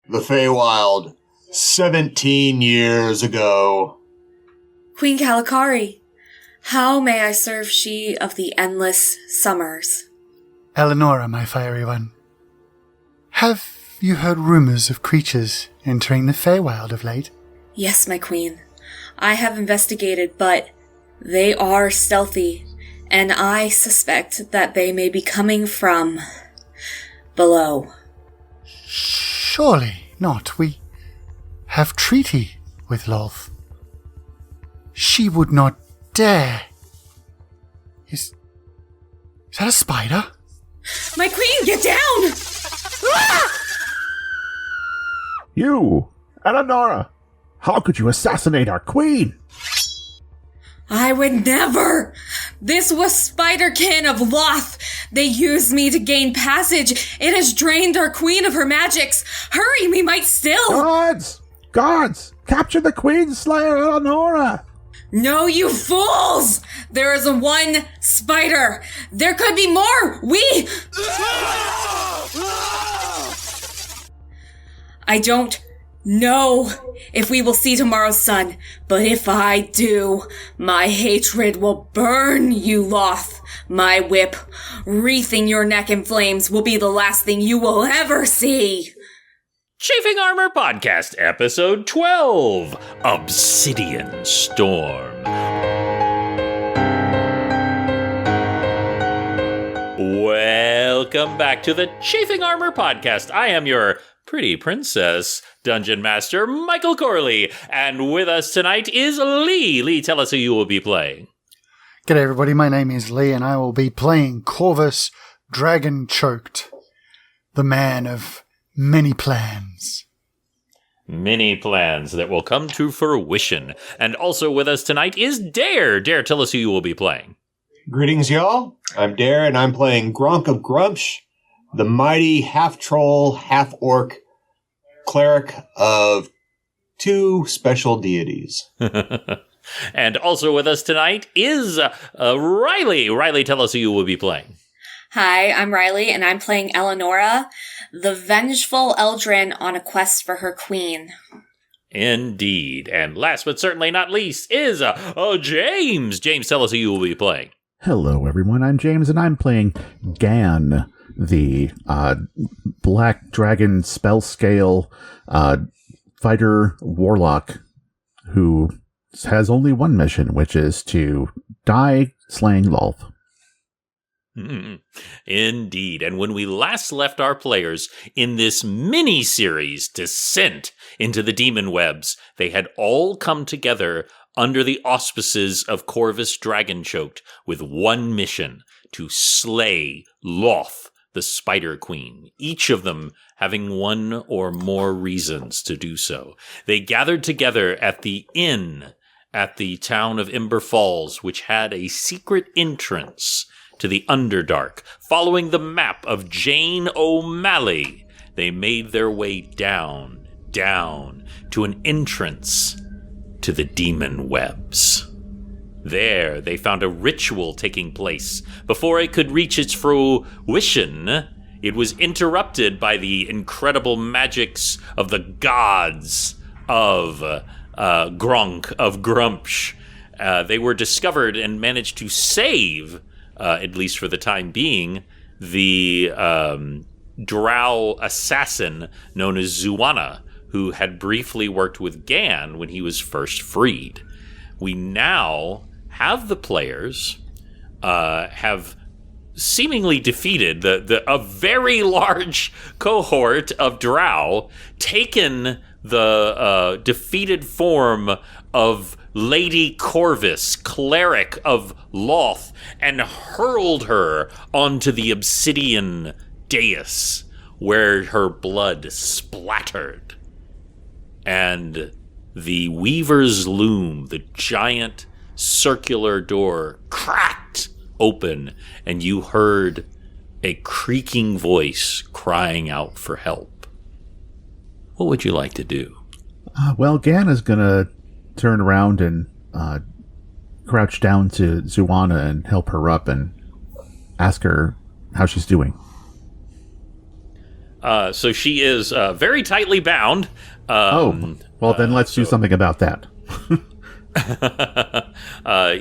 the Feywild 17 years ago. Queen Calicari, how may I serve she of the endless summers? Elenora, my fiery one, have you heard rumors of creatures entering the Feywild of late? Yes, my queen. I have investigated, but they are stealthy, and I suspect that they may be coming from below. Surely not. We have treaty with Lolth. She would not dare. Is that a spider? My queen, get down! Ah! You, Elenora, how could you assassinate our queen? I would never! This was Spiderkin of Loth! They used me to gain passage. It has drained our queen of her magics. Hurry, we might still... Guards! Capture the queen slayer, Elenora! No, you fools! There is one spider! There could be more! I don't know if we will see tomorrow's sun, but if I do, my hatred will burn you, Loth. My whip, wreathing your neck in flames, will be the last thing you will ever see. Chafing Armor Podcast, Episode 12, Obsidian Storm. Welcome back to the Chafing Armor Podcast. I am your pretty princess, Dungeon Master Michael Corley, and with us tonight is Lee. Lee, tell us who you will be playing. G'day everybody, my name is Lee and I will be playing Corvus Dragonchoked, the man of many plans. Many plans that will come to fruition. And also with us tonight is Dare. Dare, tell us who you will be playing. Greetings, y'all. I'm Dare, and I'm playing Gronk of Grumsh, the mighty half-troll, half-orc cleric of two special deities. And also with us tonight is Riley. Riley, tell us who you will be playing. Hi, I'm Riley, and I'm playing Elenora, the vengeful Eldrin on a quest for her queen. Indeed. And last but certainly not least is James. James, tell us who you will be playing. Hello, everyone. I'm James, and I'm playing Gan, the Black Dragon spell scale fighter warlock who has only one mission, which is to die slaying Lolth. Indeed. And when we last left our players in this mini-series, Descent into the Demon Webs, they had all come together under the auspices of Corvus Dragonchoked with one mission: to slay Lolth, the Spider Queen, each of them having one or more reasons to do so. They gathered together at the inn at the town of Ember Falls, which had a secret entrance to the Underdark. Following the map of Jane O'Malley, they made their way down to an entrance to the Demon Webs. There, they found a ritual taking place. Before it could reach its fruition, it was interrupted by the incredible magics of the gods of Gronk, of Grumpsh. They were discovered and managed to save, at least for the time being, the drow assassin known as Zuana, who had briefly worked with Gan when he was first freed. We now have the players have seemingly defeated a very large cohort of drow, taken the defeated form of Lady Corvus, cleric of Lolth, and hurled her onto the obsidian dais, where her blood splattered. And the Weaver's Loom, the giant circular door, cracked open, and you heard a creaking voice crying out for help. What would you like to do? Well, Gan is going to turn around and crouch down to Zuana and help her up and ask her how she's doing. So she is very tightly bound. Then let's do something about that.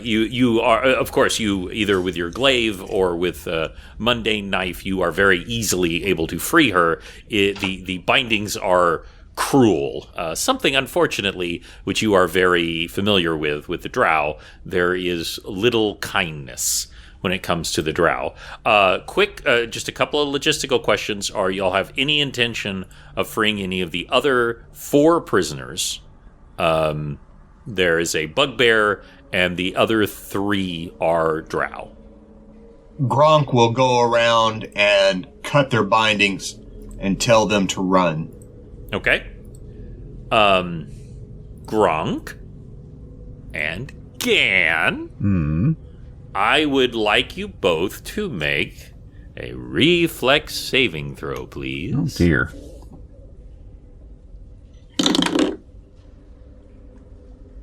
You are, of course, you either with your glaive or with a mundane knife, you are very easily able to free her. The bindings are cruel. Something, unfortunately, which you are very familiar with the drow, there is little kindness when it comes to the drow. Quick, just a couple of logistical questions. Are y'all have any intention of freeing any of the other 4 prisoners? There is a bugbear, and the other 3 are drow. Gronk will go around and cut their bindings and tell them to run. Okay. Gronk and Gan. I would like you both to make a reflex saving throw, please. Oh, dear.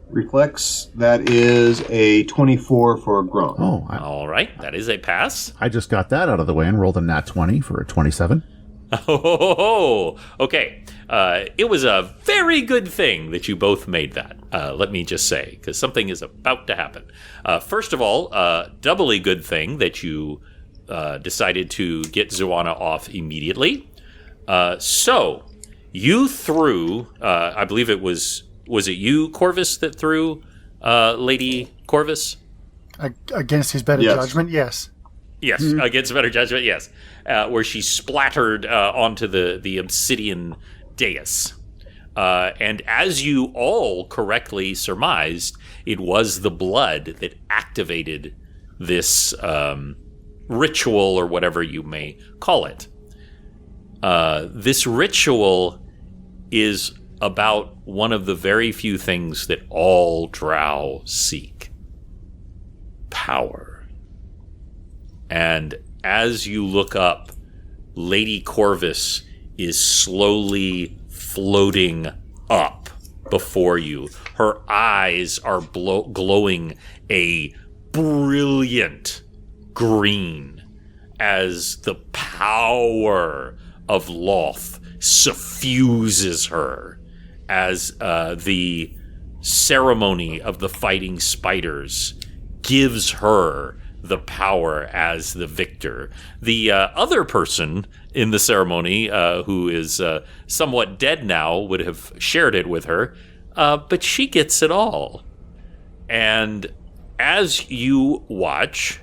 Reflex, that is a 24 for Gronk. Oh, All right, that is a pass. I just got that out of the way and rolled a nat 20 for a 27. Oh, okay. It was a very good thing that you both made that. Let me just say, because something is about to happen. First of all, doubly good thing that you decided to get Zuana off immediately. So you threw, I believe it was it you, Corvus, that threw Lady Corvus? Against his better judgment, yes. Yes, against better judgment, yes. Where she splattered onto the obsidian dais. And as you all correctly surmised, it was the blood that activated this ritual, or whatever you may call it. This ritual is about one of the very few things that all drow seek: power. And as you look up, Lady Corvus is slowly floating up before you. Her eyes are glowing a brilliant green as the power of Loth suffuses her, as the ceremony of the fighting spiders gives her the power as the victor. The other person in the ceremony, who is somewhat dead now, would have shared it with her, but she gets it all. And as you watch,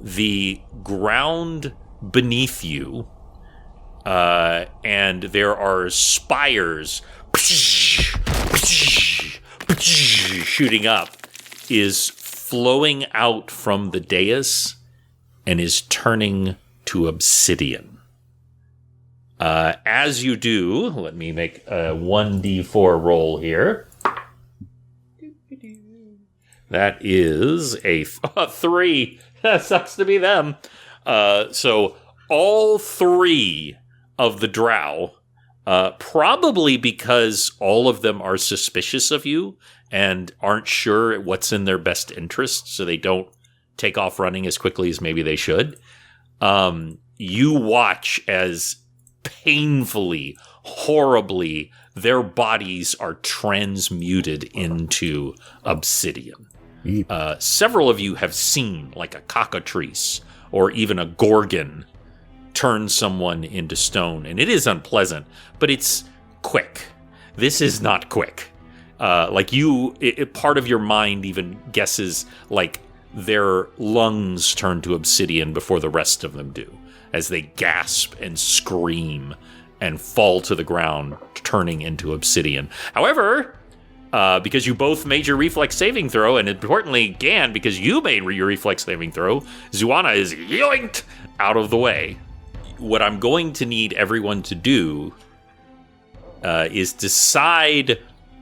the ground beneath you, and there are spires shooting up, is flowing out from the dais and is turning to obsidian. As you do, let me make a 1d4 roll here. That is a 3. That sucks to be them. So all 3 of the drow, probably because all of them are suspicious of you and aren't sure what's in their best interest, so they don't take off running as quickly as maybe they should. You watch as painfully, horribly, their bodies are transmuted into obsidian. Several of you have seen, like a cockatrice or even a gorgon, turn someone into stone, and it is unpleasant, but it's quick. This is not quick. Part of your mind even guesses like their lungs turn to obsidian before the rest of them do, as they gasp and scream and fall to the ground, turning into obsidian. However, because you both made your reflex saving throw, and importantly, Gan, because you made your reflex saving throw, Zuana is yoinked out of the way. What I'm going to need everyone to do is decide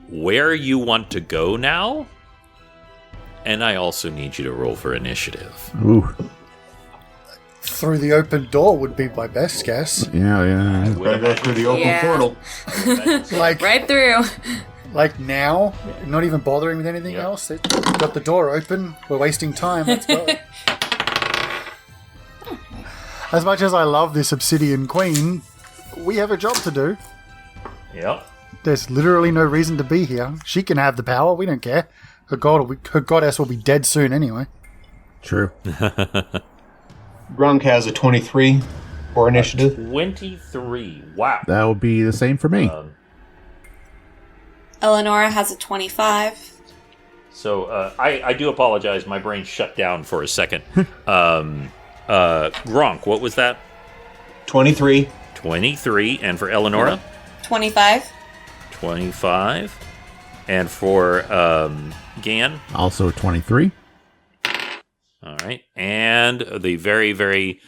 where you want to go now, and I also need you to roll for initiative. Ooh. Through the open door would be my best guess. Yeah. Gotta go through the open portal. Like Right through. Like now, not even bothering with anything else. Got the door open. We're wasting time. Let's go. As much as I love this Obsidian Queen, we have a job to do. Yep. There's literally no reason to be here. She can have the power. We don't care. Her goddess will be dead soon anyway. True. Gronk has a 23 for initiative. 23. Wow. That would be the same for me. Elenora has a 25. So I do apologize. My brain shut down for a second. Gronk, what was that? 23. 23. And for Elenora? 25. 25. And for Gan? Also 23. All right. And the very, very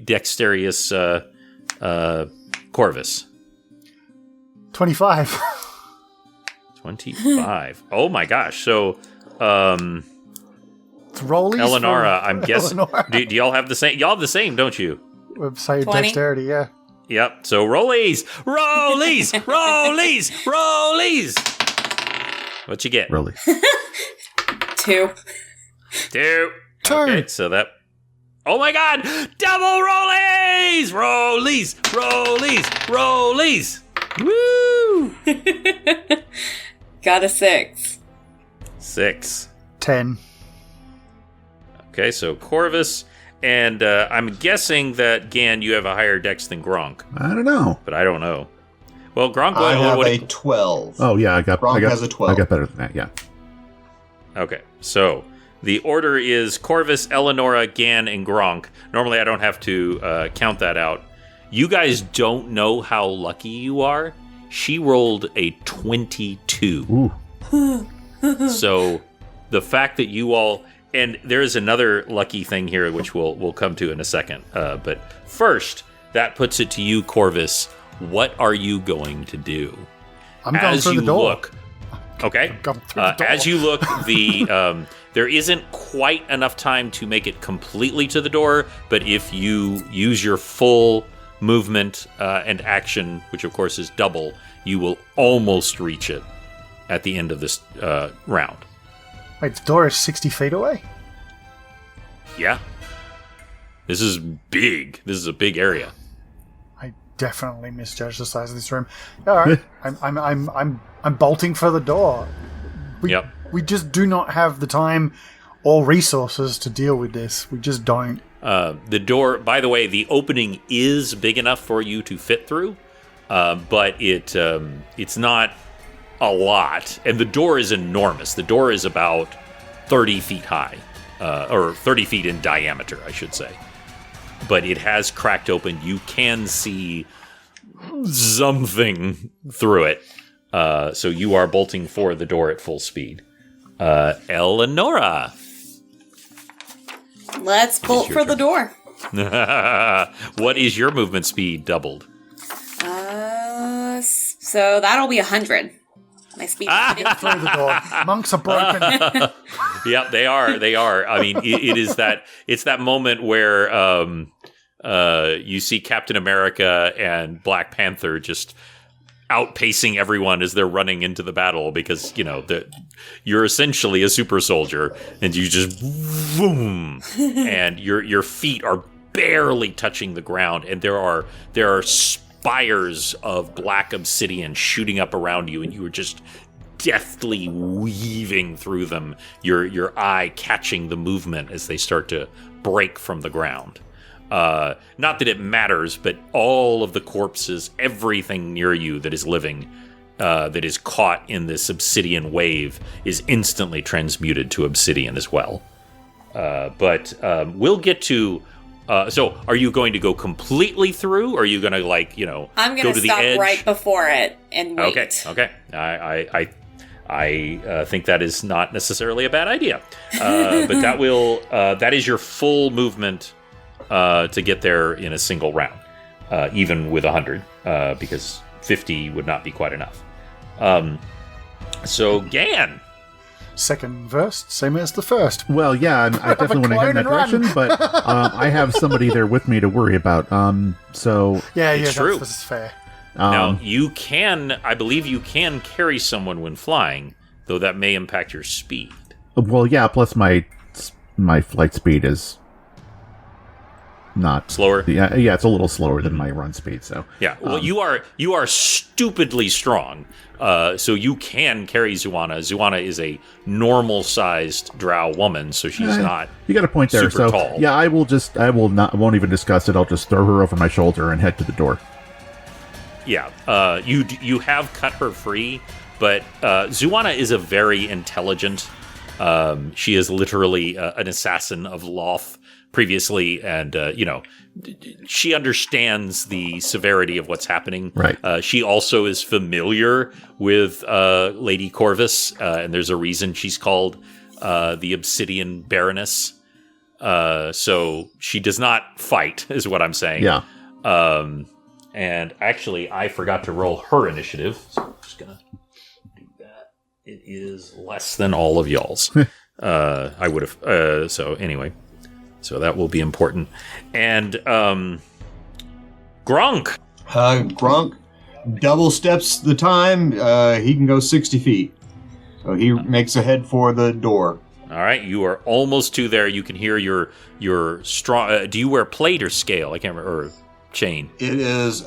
dexterous Corvus? 25. 25. Oh my gosh. So, It's rollies. Elenora, I'm guessing. Elenora. Do y'all have the same? Y'all have the same, don't you? Say 20. dexterity, yeah. Yep. So rollies. What you get? Really. 2. 2. Okay, so that. Oh my God! Double rollies! Woo! Got a 6. 6. 10. Okay, so Corvus, and I'm guessing that Gan, you have a higher dex than Gronk, I don't know. but I don't know. Well, Gronk, I have what a 12. Oh, yeah, Gronk has a 12. I got better than that, yeah. Okay, so the order is Corvus, Elenora, Gan, and Gronk. Normally, I don't have to count that out. You guys don't know how lucky you are. She rolled a 22. Ooh. So the fact that you all... And there is another lucky thing here, which we'll come to in a second. But first, that puts it to you, Corvus. What are you going to do? I'm going through the door. Okay. Going through the door. As you look, there isn't quite enough time to make it completely to the door, but if you use your full movement and action, which of course is double, you will almost reach it at the end of this round. Wait, the door is 60 feet away? Yeah. This is big. This is a big area. I definitely misjudged the size of this room. All right, I'm bolting for the door. Yep. We just do not have the time or resources to deal with this. We just don't. The door, by the way, the opening is big enough for you to fit through, but it's not a lot. And the door is enormous. The door is about 30 feet high, or 30 feet in diameter, I should say. But it has cracked open. You can see something through it. So you are bolting for the door at full speed. Elenora. Let's bolt for the door. What is your movement speed doubled? So that'll be 100. My speed. Through the door. Monks are broken. Yep, they are. I mean, it is that. It's that moment where you see Captain America and Black Panther just outpacing everyone as they're running into the battle because you're essentially a super soldier and you just boom, and your feet are barely touching the ground, and there are spires of black obsidian shooting up around you, and you are just deftly weaving through them, your eye catching the movement as they start to break from the ground. Not that it matters, but all of the corpses, everything near you that is living, that is caught in this obsidian wave, is instantly transmuted to obsidian as well. But we'll get to... so, are you going to go completely through, or are you going to, I'm going go to to stop the edge? right before it and wait. Okay. I think that is not necessarily a bad idea. But that is your full movement to get there in a single round, even with 100, because 50 would not be quite enough. So, Gan. Second verse, same as the first. Well, yeah, I definitely want to head in that direction, but I have somebody there with me to worry about. So It's true. This is fair. Now, I believe you can carry someone when flying, though that may impact your speed. Well, yeah, plus my flight speed is not slower. Yeah, it's a little slower than my run speed. So yeah, well, you are stupidly strong. So you can carry Zuana. Zuana is a normal-sized drow woman, so she's not. You got a point there. Super So tall. yeah, I won't even discuss it. I'll just throw her over my shoulder and head to the door. Yeah, you have cut her free, but Zuana is a very intelligent. She is literally an assassin of Loth previously, and she understands the severity of what's happening. Right. She also is familiar with Lady Corvus, and there's a reason she's called the Obsidian Baroness. So she does not fight, is what I'm saying. Yeah. And actually, I forgot to roll her initiative, so I'm just gonna do that. It is less than all of y'all's. I would have. So anyway. So that will be important. And Gronk. Gronk double steps the time. He can go 60 feet. So he makes a head for the door. All right, you are almost to there. You can hear your strong. Do you wear plate or scale? I can't remember. Or chain. It is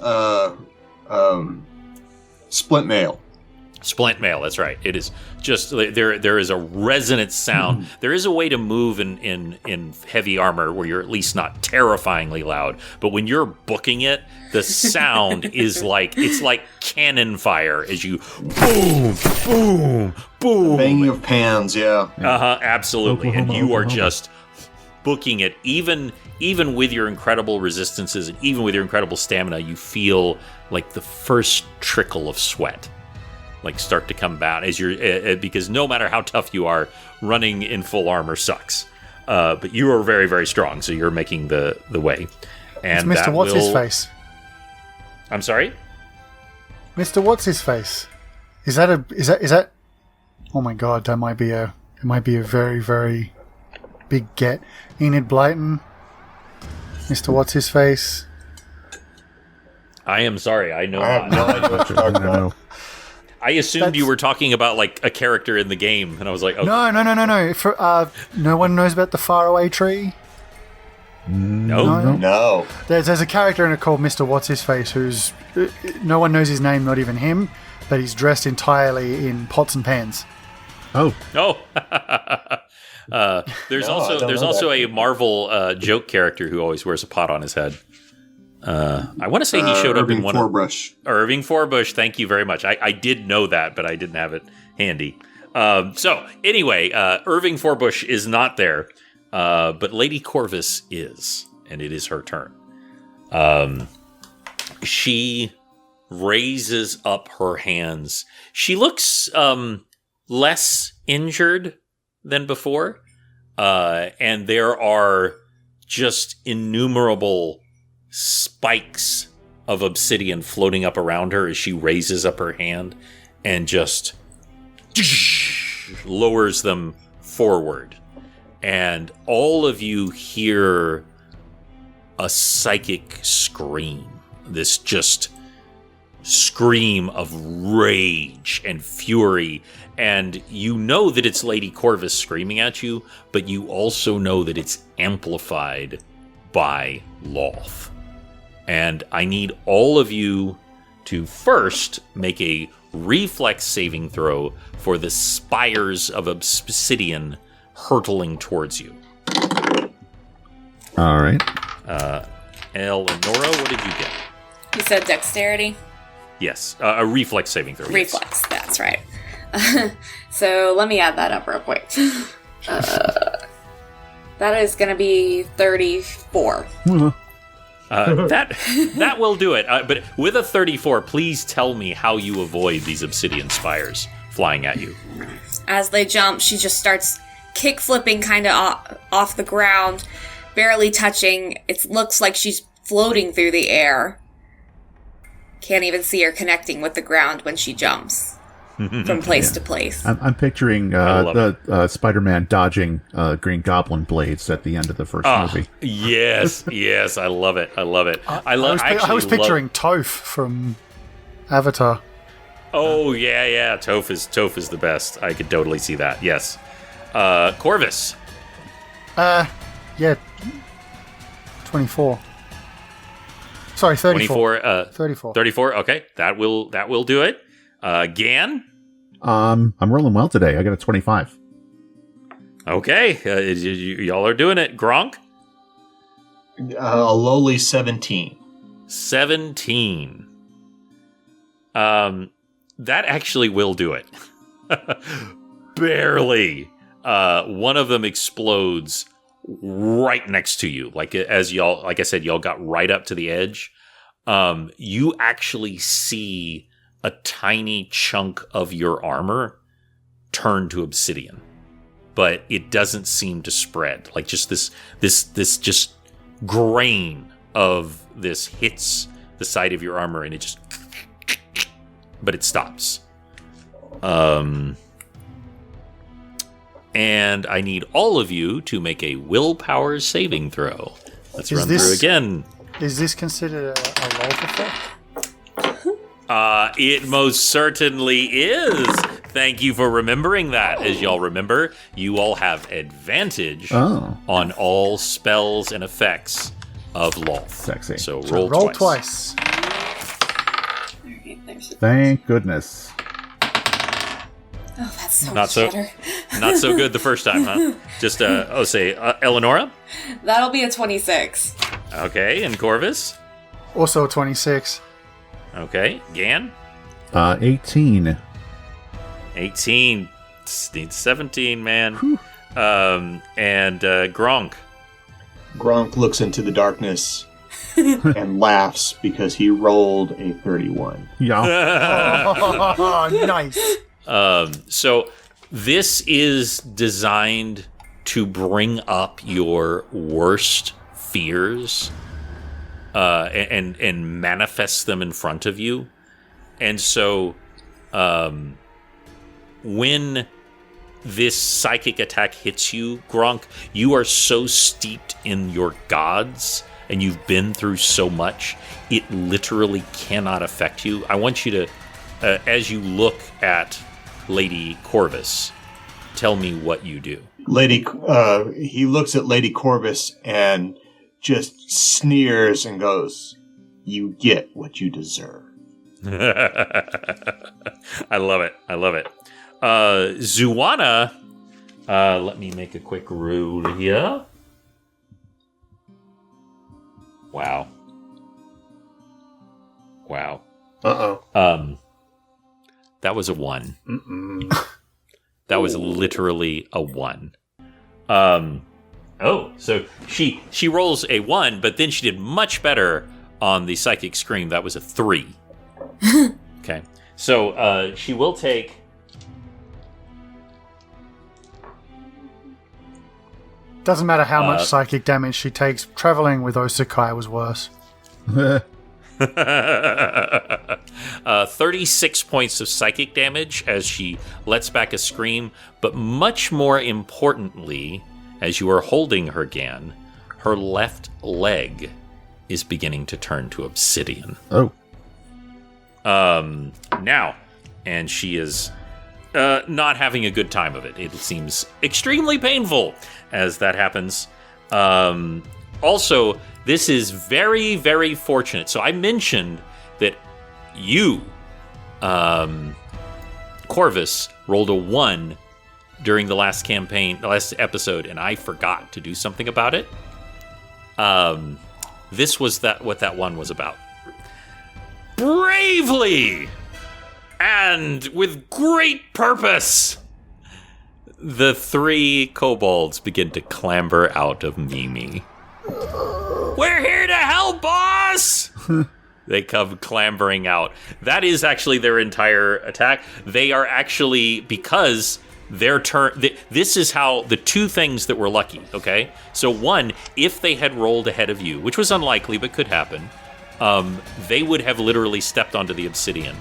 splint mail. Splint mail, that's right. It is just there is a resonant sound. There is a way to move in heavy armor where you're at least not terrifyingly loud, but when you're booking it, the sound is like cannon fire as you boom, boom, boom. Banging of pans, yeah. Absolutely. And you are just booking it, even with your incredible resistances and even with your incredible stamina, you feel like the first trickle of sweat start to come out as you're because no matter how tough you are, running in full armor sucks. But you are very, very strong, so you're making the way. And it's Mr. What's his face? I'm sorry, Mr. What's his face? Is that? Oh my God, that might be a very, very big get. Enid Blyton, Mr. What's his face? I am sorry. I know. I have no idea what you're talking about. I assumed you were talking about like a character in the game, and I was like, oh. No. No one knows about the faraway tree. No. There's a character in it called Mr. What's His Face, who's no one knows his name, not even him, but he's dressed entirely in pots and pans. Oh. There's also a Marvel joke character who always wears a pot on his head. I want to say he showed up in one Irving Forbush. Thank you very much. I did know that, but I didn't have it handy. So anyway, Irving Forbush is not there, but Lady Corvus is, and it is her turn. She raises up her hands. She looks less injured than before, and there are just innumerable spikes of obsidian floating up around her as she raises up her hand and just lowers them forward. And all of you hear a psychic scream. This just scream of rage and fury. And you know that it's Lady Corvus screaming at you, but you also know that it's amplified by Loth. And I need all of you to first make a reflex saving throw for the spires of obsidian hurtling towards you. All right. Elenora, what did you get? You said dexterity? Yes, a reflex saving throw. Reflex, yes. That's right. So let me add that up real quick. That is going to be 34. That will do it. But with a 34, please tell me how you avoid these obsidian spires flying at you. As they jump, she just starts kick flipping kind of off the ground, barely touching. It looks like she's floating through the air. Can't even see her connecting with the ground when she jumps from place to place. I'm picturing the Spider-Man dodging Green Goblin blades at the end of the first movie. Yes, I love it. I was picturing Toph from Avatar. Oh yeah. Toph is the best. I could totally see that. Yes. Corvus. Yeah. 24. Sorry, 34. 24. 34. 34. Okay, that will do it. Gan. I'm rolling well today. I got a 25. Okay, y'all are doing it. Gronk. A lowly 17. 17. That actually will do it. Barely. One of them explodes right next to you. Like I said, y'all got right up to the edge. You actually see a tiny chunk of your armor turn to obsidian, but it doesn't seem to spread. Like just this just grain of this hits the side of your armor, and it just, but it stops. And I need all of you to make a willpower saving throw. Let's run through again. Is this considered a loaf effect? It most certainly is. Thank you for remembering that. As y'all remember, you all have advantage on all spells and effects of Lolth. Sexy. So roll twice. Thank goodness. Oh, that's so much better. Not so good the first time, huh? Just, Elenora? That'll be a 26. Okay, and Corvus? Also 26. Okay, Gan? 18. 18. Needs 17, man. And Gronk? Gronk looks into the darkness and laughs because he rolled a 31. Yeah. Oh, nice. So this is designed to bring up your worst fears and manifest them in front of you. And so when this psychic attack hits you, Gronk, you are so steeped in your gods and you've been through so much, it literally cannot affect you. I want you to, as you look at Lady Corvus, tell me what you do. He looks at Lady Corvus and just sneers and goes, "You get what you deserve." I love it. Zuana, let me make a quick roll here. Wow. Uh-oh. That was a 1. That was literally a 1. So she rolls a 1, but then she did much better on the psychic scream. That was a 3. Okay. So she will take... Doesn't matter how much psychic damage she takes. Traveling with Osakai was worse. 36 points of psychic damage as she lets back a scream, but much more importantly, as you are holding her, Gan, her left leg is beginning to turn to obsidian. Oh. Now, and she is not having a good time of it. It seems extremely painful as that happens. Also, this is very, very fortunate. So I mentioned that you, Corvus, rolled a 1 during the last episode, and I forgot to do something about it. This was what that 1 was about. Bravely and with great purpose, the 3 kobolds begin to clamber out of Mimi. We're here to help, boss! They come clambering out. That is actually their entire attack. They are actually, because their turn... This is how the 2 things that were lucky, okay? So 1, if they had rolled ahead of you, which was unlikely but could happen, they would have literally stepped onto the obsidian.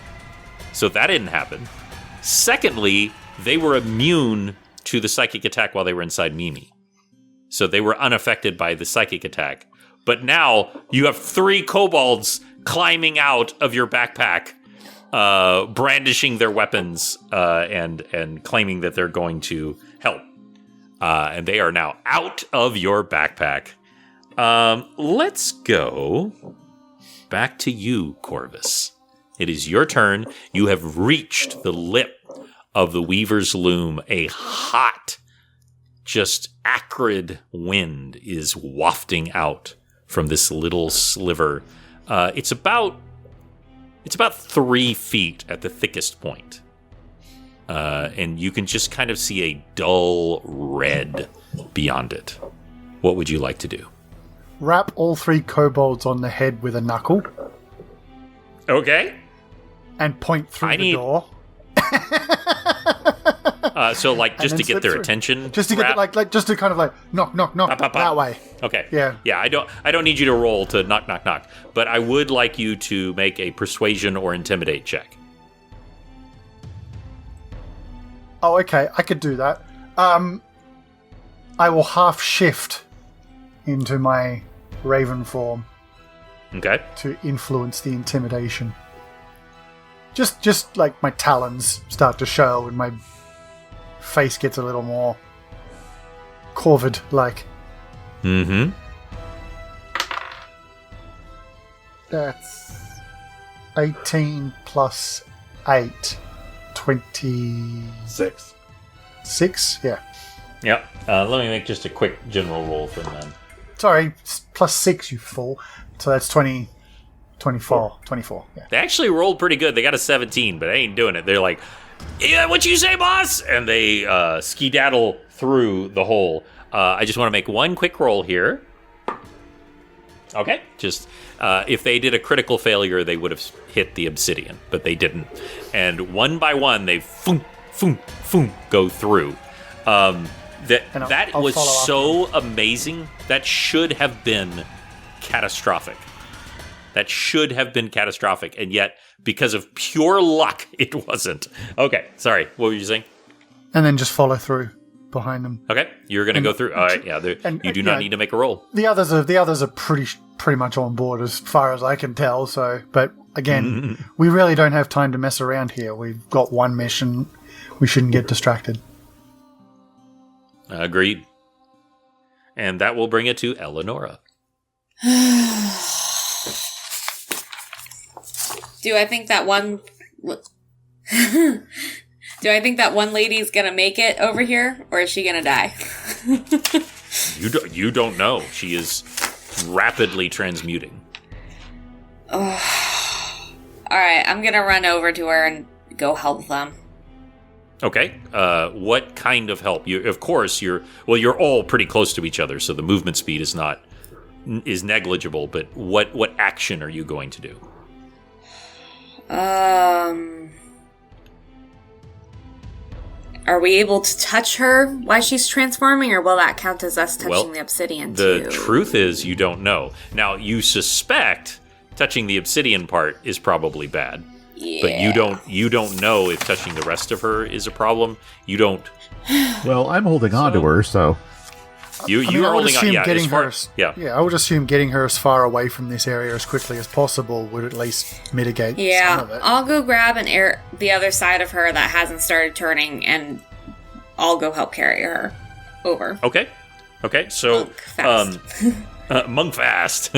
So that didn't happen. Secondly, they were immune to the psychic attack while they were inside Mimi. So they were unaffected by the psychic attack. But now you have 3 kobolds climbing out of your backpack, brandishing their weapons and claiming that they're going to help. And they are now out of your backpack. Let's go back to you, Corvus. It is your turn. You have reached the lip of the Weaver's Loom. A hot, just acrid wind is wafting out from this little sliver. It's about 3 feet at the thickest point. And you can just kind of see a dull red beyond it. What would you like to do? Wrap all 3 kobolds on the head with a knuckle. Okay. And point through the door. So, like, just to get their attention. Just to get, just to kind of knock, knock, knock, that way. Okay. Yeah. Yeah. I don't need you to roll to knock, knock, knock. But I would like you to make a persuasion or intimidate check. Oh, okay. I could do that. I will half shift into my raven form. Okay. To influence the intimidation. Just like my talons start to show and my face gets a little more corvid-like. Mm-hmm. That's 18 plus 8. 26. 6? Yeah. Yep. Let me make just a quick general roll from them. Sorry, plus 6, you fool. So that's 24. Yeah. They actually rolled pretty good. They got a 17, but they ain't doing it. They're like, yeah, what you say, boss? And they skedaddle through the hole. I just want to make one quick roll here. Okay. Just, if they did a critical failure, they would have hit the obsidian, but they didn't. And one by one, they go through. That was so amazing. That should have been catastrophic. And yet, because of pure luck, it wasn't. Okay, sorry. What were you saying? And then just follow through behind them. Okay, you're going to go through. All right, yeah. You do not need to make a roll. The others are pretty much on board as far as I can tell. So, but again, we really don't have time to mess around here. We've got one mission. We shouldn't get distracted. Agreed. And that will bring it to Elenora. Do I think that one lady's gonna make it over here, or is she gonna die? You don't know. She is rapidly transmuting. All right, I'm gonna run over to her and go help them. Okay. What kind of help? Of course, you're all pretty close to each other, so the movement speed is negligible. But what action are you going to do? Are we able to touch her while she's transforming, or will that count as us touching the obsidian too? The truth is, you don't know. Now, you suspect touching the obsidian part is probably bad. Yeah. But you don't know if touching the rest of her is a problem. You don't. Well, I'm holding on to her, so you are holding on. Yeah, getting her. I would assume getting her as far away from this area as quickly as possible would at least mitigate some of it. I'll go grab the other side of her that hasn't started turning, and I'll go help carry her over. Okay. So, monk fast.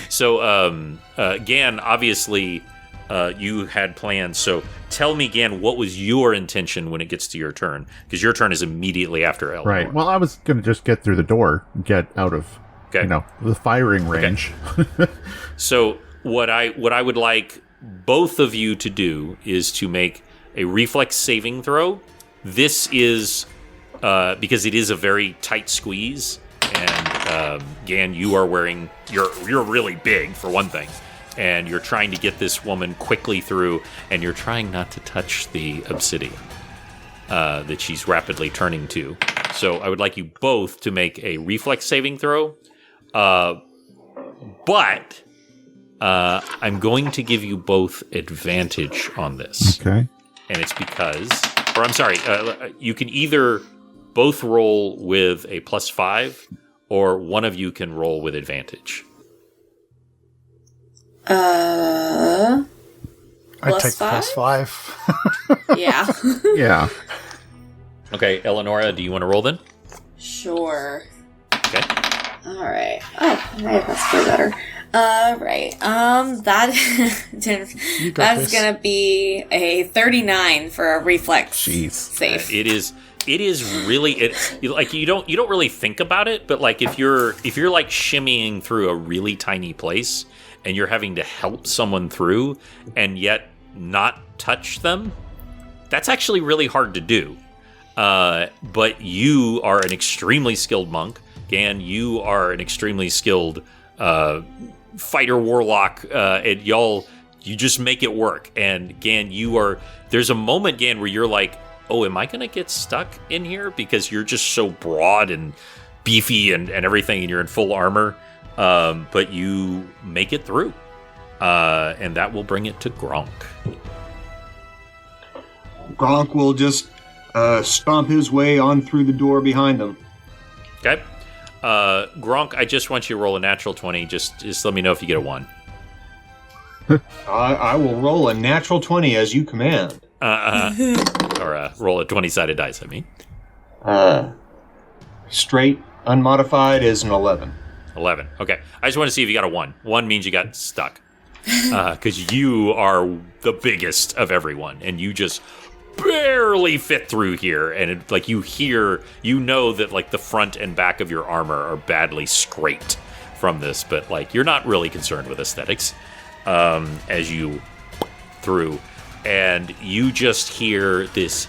So, Gan, obviously, you had plans. So, tell me, Gan, what was your intention when it gets to your turn? Because your turn is immediately after Eleanor. Right. Well, I was going to just get through the door, get out of, the firing range. Okay. So, what I would like both of you to do is to make a reflex saving throw. This is because it is a very tight squeeze, and Gan, you are wearing you're really big for one thing, and you're trying to get this woman quickly through, and you're trying not to touch the obsidian that she's rapidly turning to. So I would like you both to make a reflex saving throw, but I'm going to give you both advantage on this. Okay. And it's because, or I'm sorry, you can either both roll with a +5, or one of you can roll with advantage. I'd take the +5. Yeah. Yeah. Okay, Eleonora, do you want to roll then? Sure. Okay. Alright. Oh, okay, that's way better. Right. That's gonna be a 39 for a reflex. Jeez. Save. It is really like you don't really think about it, but like if you're like shimmying through a really tiny place and you're having to help someone through and yet not touch them, that's actually really hard to do. But you are an extremely skilled monk. Gan, you are an extremely skilled fighter warlock, and you just make it work. And Gan, there's a moment, Gan, where you're like, oh, am I going to get stuck in here? Because you're just so broad and beefy and everything, and you're in full armor. But you make it through. And that will bring it to Gronk. Gronk will just stomp his way on through the door behind him. Okay. Gronk, I just want you to roll a natural 20. Just let me know if you get a 1. I will roll a natural 20 as you command. Or roll a 20-sided dice, I mean. Straight, unmodified is an 11. 11. Okay. I just want to see if you got a 1. 1 means you got stuck. Because you are the biggest of everyone, and you just barely fit through here. And it, like you know that like the front and back of your armor are badly scraped from this, but like you're not really concerned with aesthetics as you through. And you just hear this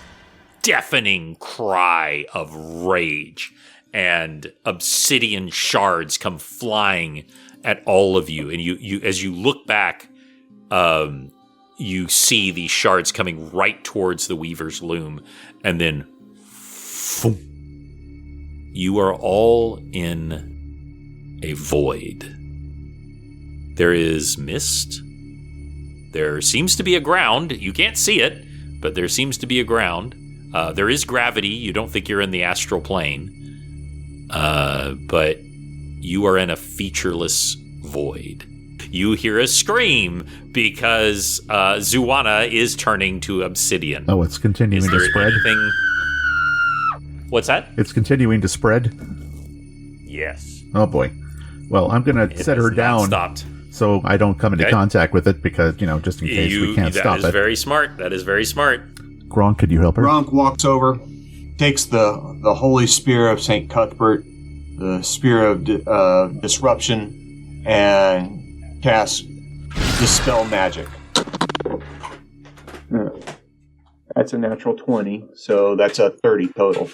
deafening cry of rage, and obsidian shards come flying at all of you. And you as you look back, you see these shards coming right towards the Weaver's loom, and then boom, you are all in a void. There is mist. There seems to be a ground. You can't see it, but there seems to be a ground. There is gravity. You don't think you're in the astral plane. But you are in a featureless void. You hear a scream because Zuwana is turning to obsidian. Oh, it's continuing to spread? Anything... What's that? It's continuing to spread? Yes. Oh, boy. Well, I'm going to set her down. Stopped. So I don't come into contact with it because, just in case we can't stop it. That is very smart. That is very smart. Gronk, could you help her? Gronk walks over, takes the holy spear of St. Cuthbert, the spear of disruption, and casts Dispel Magic. That's a natural 20, so that's a 30 total.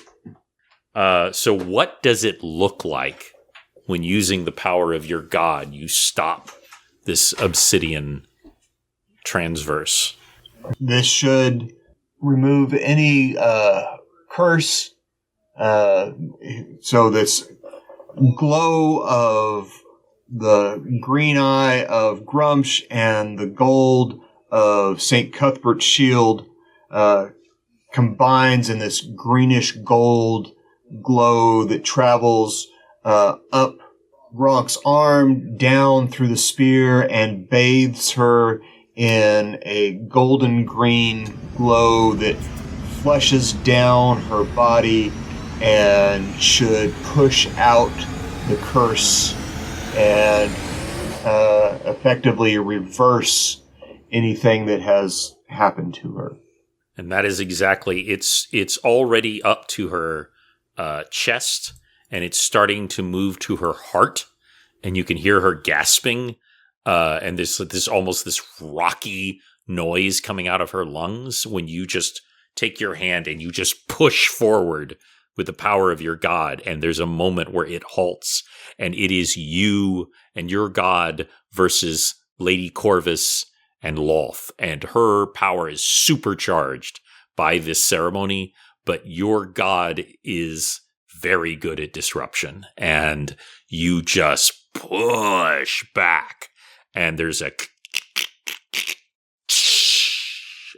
So what does it look like when using the power of your god, you stop this obsidian transverse? This should remove any curse. So this glow of the green eye of Grumsh and the gold of St. Cuthbert's shield combines in this greenish gold glow that travels up Gronk's arm, down through the spear, and bathes her in a golden green glow that flushes down her body and should push out the curse and effectively reverse anything that has happened to her. And that is exactly, it's already up to her chest, and it's starting to move to her heart, and you can hear her gasping, and this almost this rocky noise coming out of her lungs when you just take your hand and you just push forward with the power of your god, and there's a moment where it halts, and it is you and your god versus Lady Corvus and Loth, and her power is supercharged by this ceremony, but your god is very good at disruption, and you just push back, and there's a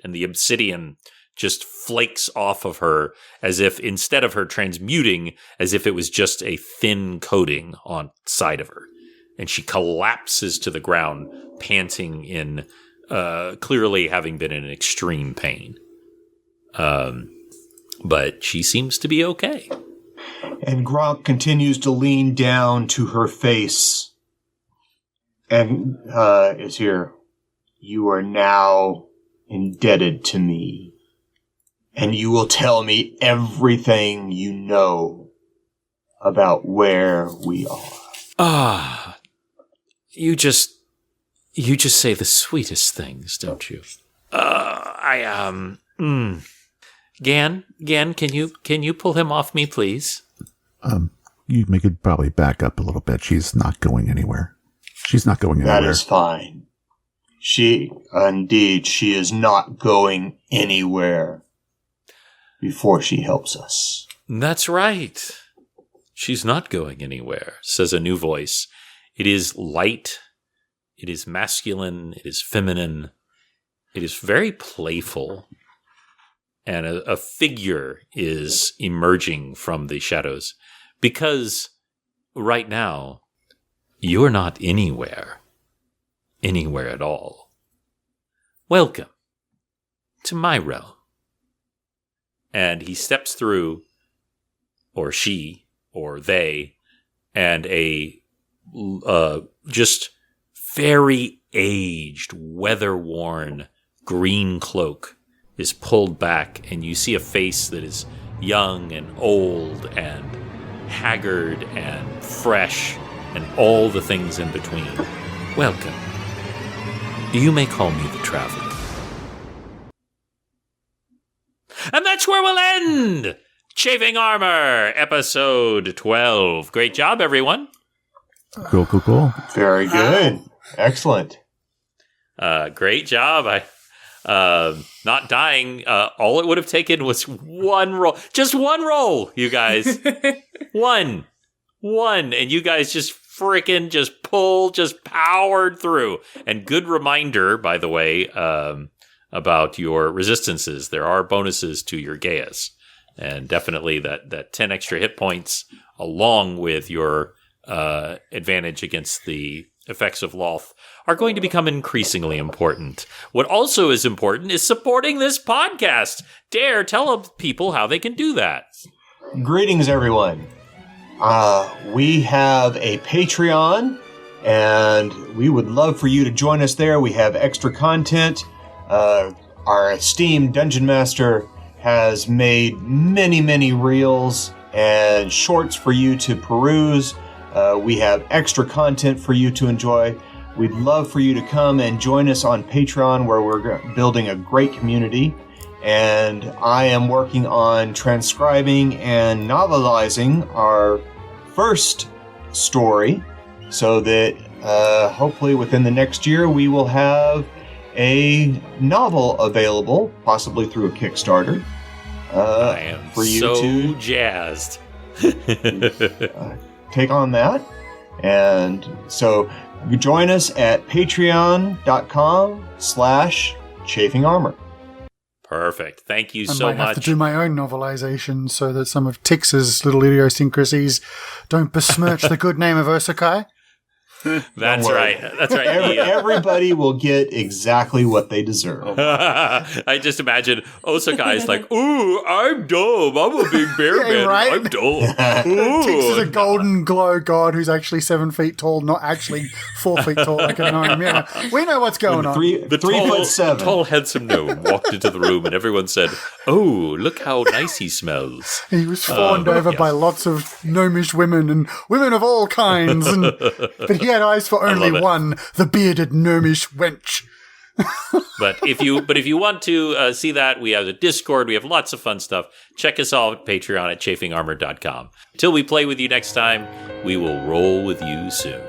and the obsidian just flakes off of her as if, instead of her transmuting, as if it was just a thin coating on side of her, and she collapses to the ground, panting in clearly having been in extreme pain. But she seems to be okay. And Gronk continues to lean down to her face and is here. You are now indebted to me, and you will tell me everything you know about where we are. You just say the sweetest things, don't you? Gan, can you pull him off me, please? You could probably back up a little bit. She's not going anywhere. That is fine. She is not going anywhere before she helps us. That's right. She's not going anywhere, says a new voice. It is light. It is masculine. It is feminine. It is very playful. And a figure is emerging from the shadows. Because right now, you're not anywhere at all. Welcome to my realm. And he steps through, or she, or they, and a just very aged, weather-worn green cloak is pulled back, and you see a face that is young and old and haggard and fresh and all the things in between. Welcome. You may call me the Traveler. And that's where we'll end! Chafing Armor, episode 12. Great job, everyone. Cool. Very good. Excellent. Great job. Not dying. All it would have taken was one roll. Just one roll, you guys. One. And you guys just freaking just powered through. And good reminder, by the way, about your resistances. There are bonuses to your Gaius. And definitely that 10 extra hit points, along with your advantage against the effects of Loth, are going to become increasingly important. What also is important is supporting this podcast. Dare, tell people how they can do that. Greetings, everyone. We have a Patreon, and we would love for you to join us there. We have extra content. Our esteemed Dungeon Master has made many reels and shorts for you to peruse. We have extra content for you to enjoy. We'd love for you to come and join us on Patreon, where we're building a great community. And I am working on transcribing and novelizing our first story, so that hopefully within the next year we will have a novel available, possibly through a Kickstarter. I am for you so to jazzed. take on that. And so you join us at patreon.com/chafingarmor. Perfect. Thank you I so might have much. to do my own novelization so that some of Tix's little idiosyncrasies don't besmirch the good name of Ursakai. That's right. That's right. Everybody will get exactly what they deserve. I just imagine Osakai's like, ooh, I'm dumb. I'm a big bear man. right? I'm dumb. Tix is a golden glow god who's actually 7 feet tall, not actually 4 feet tall like a gnome. Yeah, we know what's going on. The 3'7". Tall, handsome gnome walked into the room, and everyone said, oh, look how nice he smells. He was fawned over by lots of gnomish women and women of all kinds, but he had eyes for only one, the bearded gnomish wench. But if you want to see that, we have a Discord. We have lots of fun stuff. Check us all at Patreon at chafingarmor.com. Till we play with you next time, we will roll with you soon.